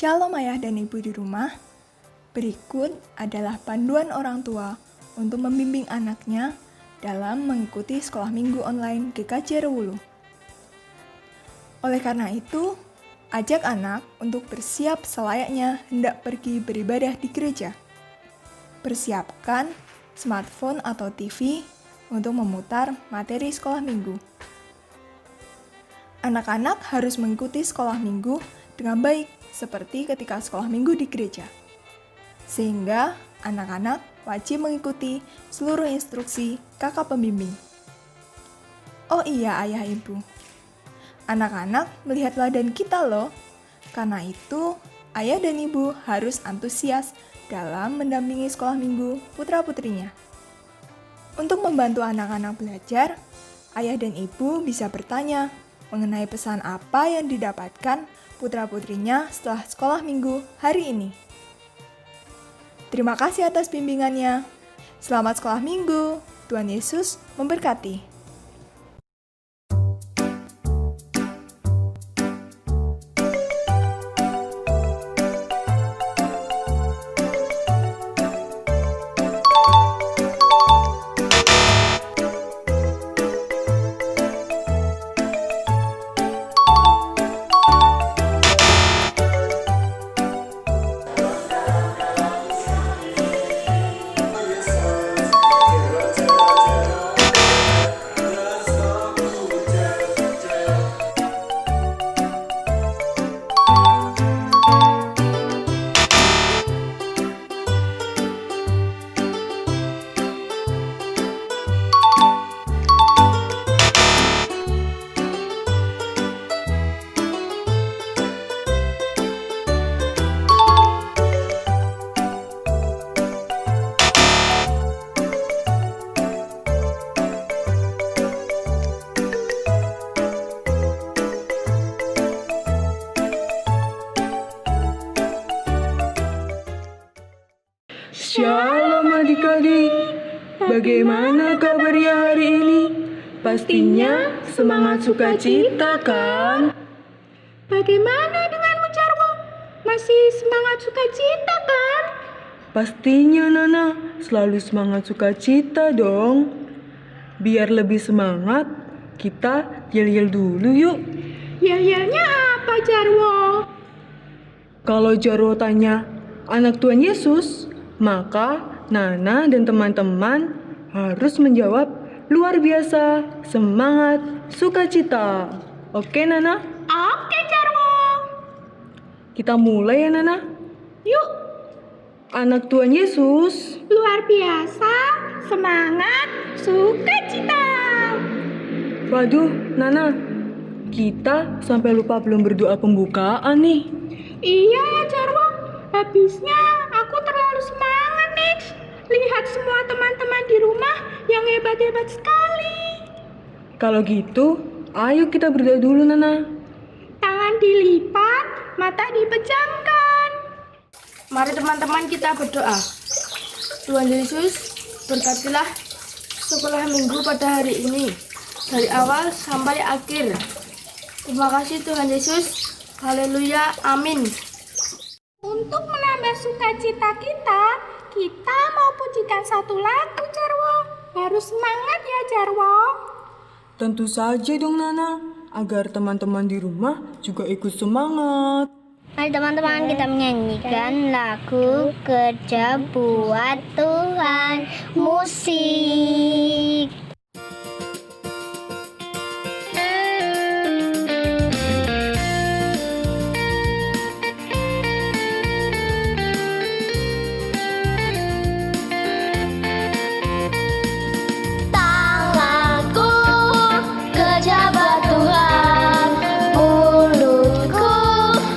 Shalom ayah dan ibu di rumah. Berikut adalah panduan orang tua untuk membimbing anaknya dalam mengikuti sekolah minggu online GKJ Rewulu. Oleh karena itu, ajak anak untuk bersiap selayaknya hendak pergi beribadah di gereja. Persiapkan smartphone atau TV untuk memutar materi sekolah minggu. Anak-anak harus mengikuti sekolah minggu dengan baik seperti ketika sekolah minggu di gereja. Sehingga anak-anak wajib mengikuti seluruh instruksi kakak pembimbing. Oh iya ayah ibu, anak-anak melihat teladan kita loh. Karena itu, ayah dan ibu harus antusias dalam mendampingi sekolah minggu putra-putrinya. Untuk membantu anak-anak belajar, ayah dan ibu bisa bertanya mengenai pesan apa yang didapatkan putra-putrinya setelah sekolah minggu hari ini. Terima kasih atas bimbingannya. Selamat sekolah minggu. Tuhan Yesus memberkati. Shalom adik-adik, bagaimana kabarnya hari ini? Pastinya semangat sukacita kan? Bagaimana denganmu Jarwo? Masih semangat sukacita kan? Pastinya Nana, selalu semangat sukacita dong. Biar lebih semangat, kita yel-yel dulu yuk. Yel-yelnya apa Jarwo? Kalau Jarwo tanya anak Tuhan Yesus, maka Nana dan teman-teman harus menjawab luar biasa, semangat, sukacita. Oke Nana? Oke Jarwo. Kita mulai ya Nana. Yuk. Anak Tuhan Yesus Luar biasa, semangat, sukacita. Waduh Nana, kita sampai lupa belum berdoa pembukaan nih. Iya ya Jarwo, habisnya aku terlalu semangat nih. Lihat semua teman-teman di rumah yang hebat-hebat sekali. Kalau gitu, ayo kita berdoa dulu Nana. Tangan dilipat, mata dipejamkan. Mari teman-teman kita berdoa. Tuhan Yesus, berkatilah sekolah minggu pada hari ini, dari awal sampai akhir. Terima kasih Tuhan Yesus. Haleluya, amin. Untuk menambah sukacita kita mau pujikan satu lagu Jarwo. Harus semangat ya Jarwo. Tentu saja dong Nana, agar teman-teman di rumah juga ikut semangat. Mari teman-teman kita menyanyikan lagu Kerja Buat Tuhan. Musik. Tanganku kerja buat Tuhan, mulutku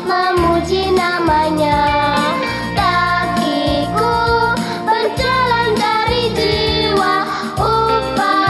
memuji namanya, kakiku berjalan dari jiwa, upah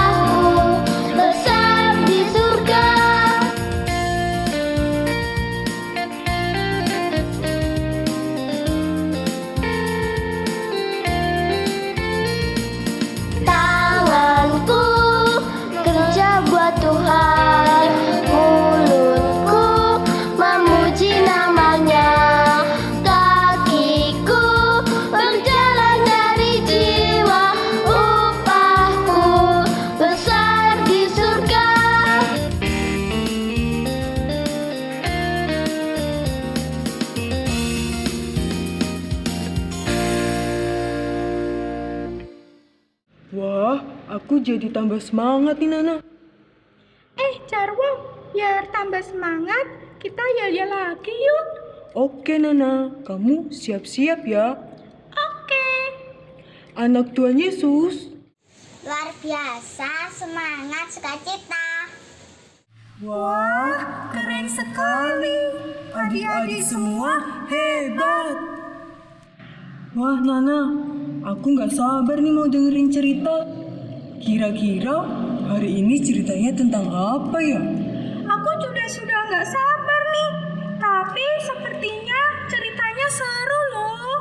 Wah, aku jadi tambah semangat nih Nana. Jarwo, biar tambah semangat, kita yel-yel lagi yuk. Oke Nana, kamu siap-siap ya. Oke. Anak Tuhan Yesus. Luar biasa, semangat, sukacita. Wah, Keren sekali. adik-adik semua hebat. Wah Nana, aku nggak sabar nih mau dengerin cerita. Kira-kira hari ini ceritanya tentang apa ya? Aku sudah nggak sabar nih. Tapi sepertinya ceritanya seru loh.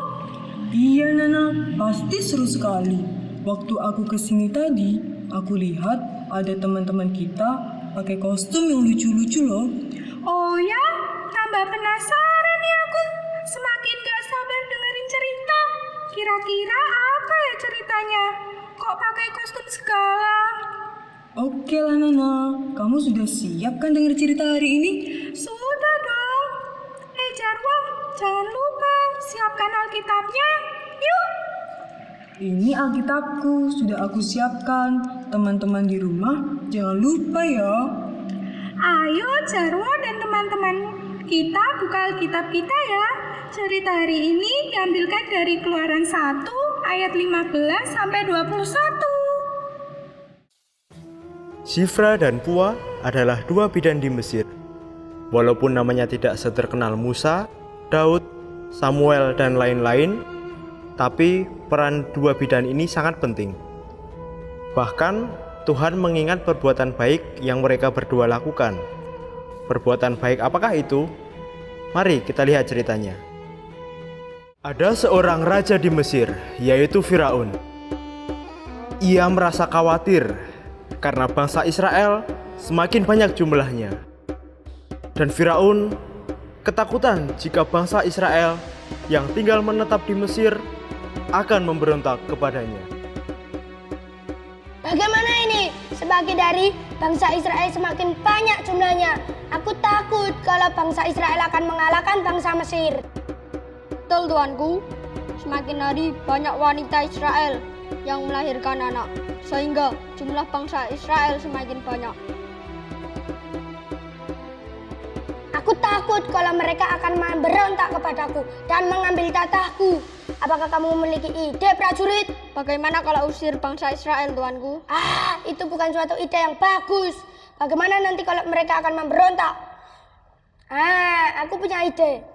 Iya Nana, pasti seru sekali. Waktu aku kesini tadi, aku lihat ada teman-teman kita pakai kostum yang lucu-lucu loh. Oh ya, tambah penasaran nih aku. Semakin gak sabar dengerin cerita. Kira-kira apa ya ceritanya? Kok pakai kostum segala? Oke lah Nana, kamu sudah siap kan denger cerita hari ini? Sudah dong. Jarwo, jangan lupa siapkan Alkitabnya. Yuk. Ini Alkitabku, sudah aku siapkan. Teman-teman di rumah, jangan lupa ya. Ayo Jarwo dan teman-teman kita buka Alkitab kita ya. Cerita hari ini diambilkan dari Keluaran 1 ayat 15 sampai 21. Shifra dan Pua adalah dua bidan di Mesir. Walaupun namanya tidak seterkenal Musa, Daud, Samuel, dan lain-lain, tapi peran dua bidan ini sangat penting. Bahkan Tuhan mengingat perbuatan baik yang mereka berdua lakukan. Perbuatan baik apakah itu? Mari kita lihat ceritanya. Ada seorang raja di Mesir, yaitu Firaun. Ia merasa khawatir karena bangsa Israel semakin banyak jumlahnya. Dan Firaun ketakutan jika bangsa Israel yang tinggal menetap di Mesir akan memberontak kepadanya. Bagaimana ini? Sebagai dari bangsa Israel semakin banyak jumlahnya. Aku takut kalau bangsa Israel akan mengalahkan bangsa Mesir. Betul tuanku, semakin hari banyak wanita Israel yang melahirkan anak, sehingga jumlah bangsa Israel semakin banyak. Aku takut kalau mereka akan memberontak kepadaku dan mengambil tatahku. Apakah kamu memiliki ide, prajurit? Bagaimana kalau usir bangsa Israel, tuanku? Itu bukan suatu ide yang bagus. Bagaimana nanti kalau mereka akan memberontak? Aku punya ide.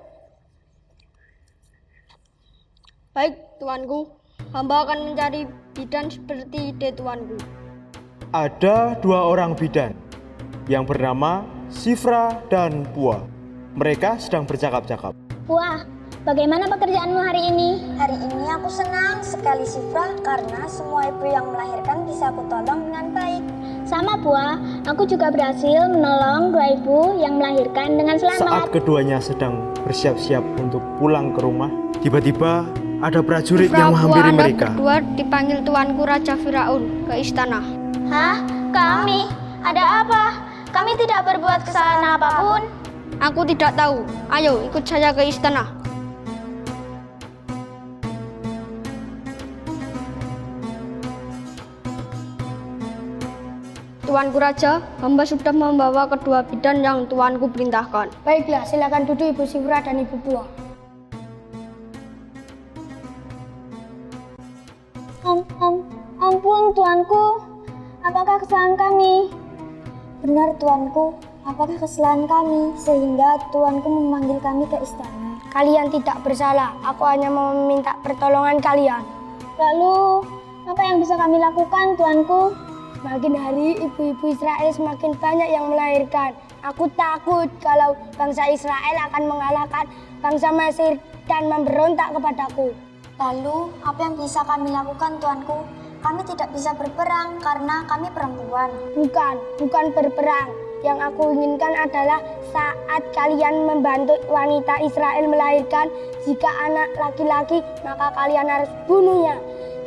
Baik, tuanku. Hamba akan mencari bidan seperti ide tuanku. Ada dua orang bidan yang bernama Shifra dan Pua. Mereka sedang bercakap-cakap. Wah, bagaimana pekerjaanmu hari ini? Hari ini aku senang sekali, Shifra, karena semua ibu yang melahirkan bisa aku tolong dengan baik. Sama, Pua. Aku juga berhasil menolong dua ibu yang melahirkan dengan selamat. Saat keduanya sedang bersiap-siap untuk pulang ke rumah, tiba-tiba ada prajurit yang menghampiri mereka. Berdua dipanggil tuanku Raja Firaun ke istana. Hah? Kami? Ada apa? Kami tidak berbuat kesalahan apapun. Aku tidak tahu. Ayo ikut saya ke istana. Tuanku Raja, hamba sudah membawa kedua bidan yang tuanku perintahkan. Baiklah, silakan duduk Ibu Shifra dan Ibu Pua. Ampun tuanku, apakah kesalahan kami? Benar tuanku, apakah kesalahan kami sehingga tuanku memanggil kami ke istana? Kalian tidak bersalah, aku hanya mau meminta pertolongan kalian. Lalu, apa yang bisa kami lakukan tuanku? Makin hari ibu-ibu Israel semakin banyak yang melahirkan. Aku takut kalau bangsa Israel akan mengalahkan bangsa Mesir dan memberontak kepadaku. Lalu, apa yang bisa kami lakukan, tuanku? Kami tidak bisa berperang karena kami perempuan. Bukan berperang. Yang aku inginkan adalah saat kalian membantu wanita Israel melahirkan, jika anak laki-laki, maka kalian harus bunuhnya.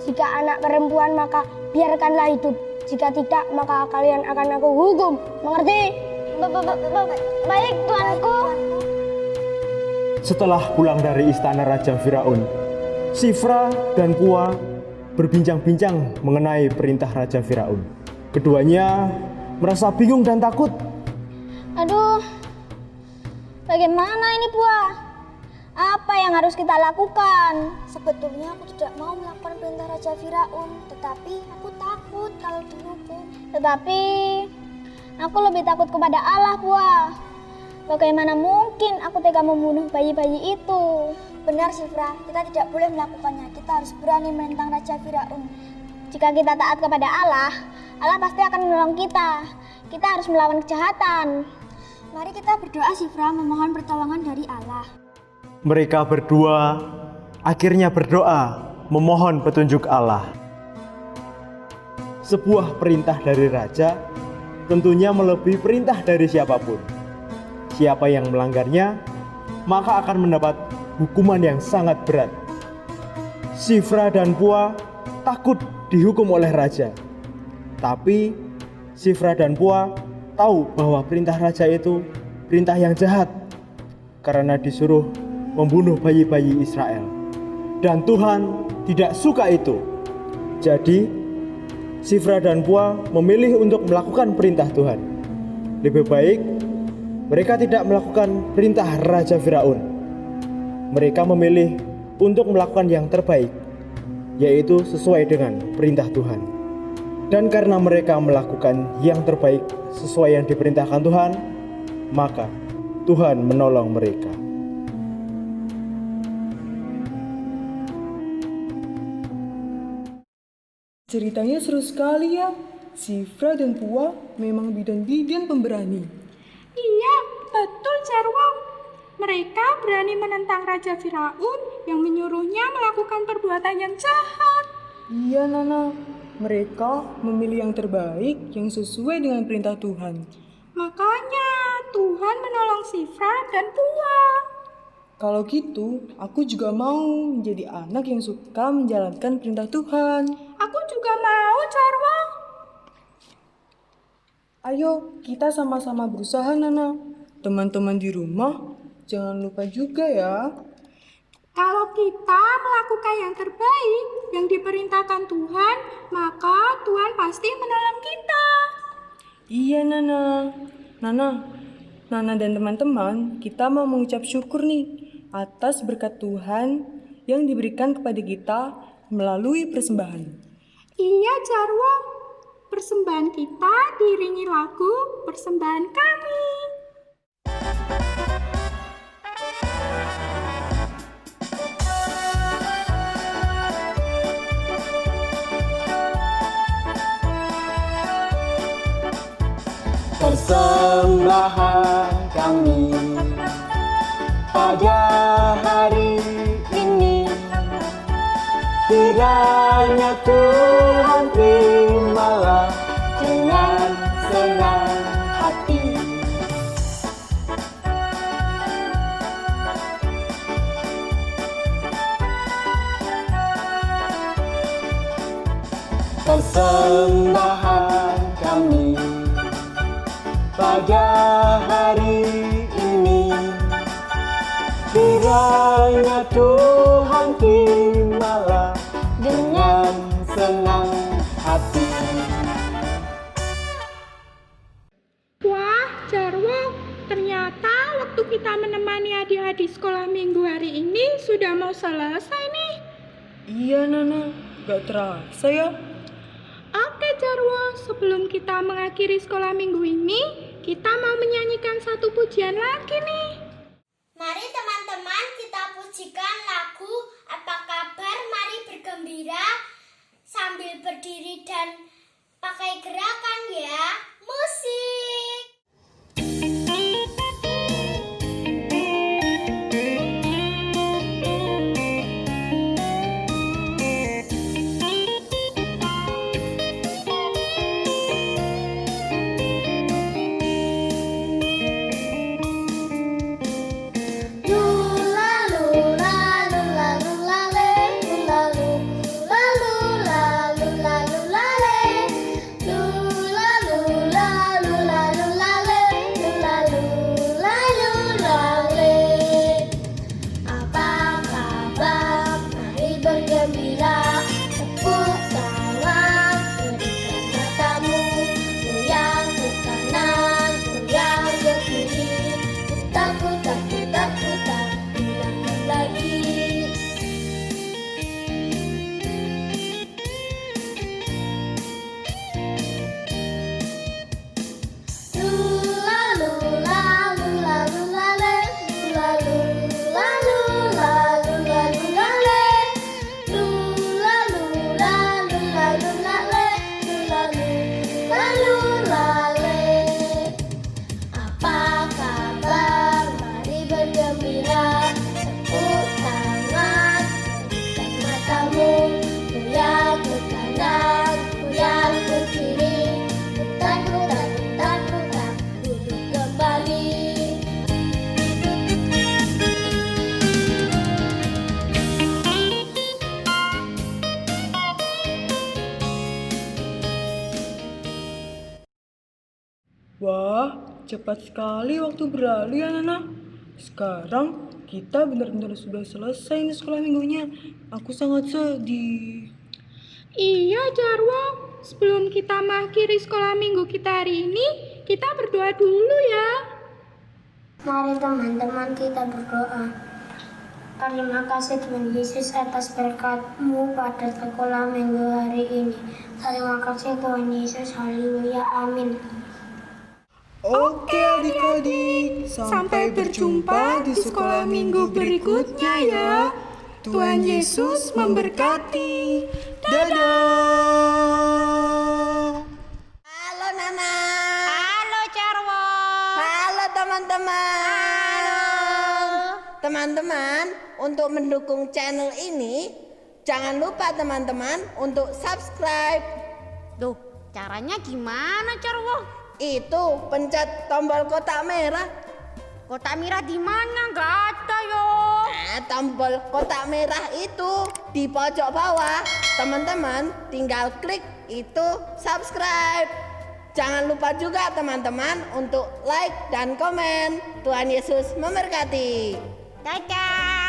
Jika anak perempuan, maka biarkanlah hidup. Jika tidak, maka kalian akan aku hukum. Mengerti? Baik, tuanku. Setelah pulang dari istana Raja Firaun, Shifra dan Pua berbincang-bincang mengenai perintah Raja Firaun. Keduanya merasa bingung dan takut. Aduh, bagaimana ini Buah? Apa yang harus kita lakukan? Sebetulnya aku tidak mau melakukan perintah Raja Firaun, tetapi aku takut kalau dihukum. Tetapi aku lebih takut kepada Allah, Buah. Bagaimana mungkin aku tega membunuh bayi-bayi itu? Benar, Sifra, kita tidak boleh melakukannya. Kita harus berani menentang Raja Firaun. Jika kita taat kepada Allah, Allah pasti akan menolong kita. Kita harus melawan kejahatan. Mari kita berdoa, Sifra, memohon pertolongan dari Allah. Mereka berdua akhirnya berdoa memohon petunjuk Allah. Sebuah perintah dari raja tentunya melebihi perintah dari siapapun. Siapa yang melanggarnya, maka akan mendapat hukuman yang sangat berat. Sifra dan Pua takut dihukum oleh raja. Tapi Sifra dan Pua tahu bahwa perintah raja itu perintah yang jahat karena disuruh membunuh bayi-bayi Israel. Dan Tuhan tidak suka itu. Jadi Sifra dan Pua memilih untuk melakukan perintah Tuhan. Lebih baik mereka tidak melakukan perintah Raja Firaun. Mereka memilih untuk melakukan yang terbaik, yaitu sesuai dengan perintah Tuhan. Dan karena mereka melakukan yang terbaik sesuai yang diperintahkan Tuhan, maka Tuhan menolong mereka. Ceritanya seru sekali ya. Sifra dan Pua memang bidan-bidan pemberani. Iya, betul Jarwo. Mereka berani menentang Raja Firaun yang menyuruhnya melakukan perbuatan yang jahat. Iya Nana, mereka memilih yang terbaik yang sesuai dengan perintah Tuhan. Makanya Tuhan menolong Sifra dan Pua. Kalau gitu, aku juga mau menjadi anak yang suka menjalankan perintah Tuhan. Aku juga mau, Jarwo. Ayo, kita sama-sama berusaha, Nana. Teman-teman di rumah, jangan lupa juga ya. Kalau kita melakukan yang terbaik yang diperintahkan Tuhan, maka Tuhan pasti menolong kita. Iya, Nana. Nana dan teman-teman, kita mau mengucap syukur nih atas berkat Tuhan yang diberikan kepada kita melalui persembahan. Iya, Jarwo. Persembahan kita diiringi lagu persembahan kami. Persembahan kami pada hari ini, kiranya Tuhan terimalah dengan senang hati. Persembahan kami pada hari ini, kiranya Tuhan terimalah dengan senang hati. Wah, Jarwo, ternyata waktu kita menemani adik-adik sekolah minggu hari ini sudah mau selesai nih. Iya, Nana. Gak terasa ya. Oke, Jarwo, sebelum kita mengakhiri sekolah minggu ini, kita mau menyanyikan satu pujian lagi nih. Mari teman-teman kita pujikan lagu Apa Kabar, Mari Bergembira sambil berdiri dan pakai gerakan ya. Musik. Wah, cepat sekali waktu berlalu ya Nana. Sekarang kita benar-benar sudah selesai nih sekolah minggunya. Aku sangat sedih. Iya, Jarwo. Sebelum kita mengakhiri sekolah minggu kita hari ini, kita berdoa dulu ya. Mari teman-teman kita berdoa. Terima kasih Tuhan Yesus atas berkat-Mu pada sekolah minggu hari ini. Terima kasih Tuhan Yesus, haleluya, amin. Oke adik-adik, sampai berjumpa di sekolah minggu berikutnya ya. Tuhan Yesus memberkati. Dadah. Halo Nana. Halo Jarwo. Halo teman-teman. Teman-teman, untuk mendukung channel ini, jangan lupa teman-teman untuk subscribe. Duh, caranya gimana Jarwo? Itu pencet tombol kotak merah. Kotak merah di mana? Nggak ada yo. Tombol kotak merah itu di pojok bawah. Teman-teman tinggal klik itu subscribe. Jangan lupa juga teman-teman untuk like dan komen. Tuhan Yesus memberkati. Dadah.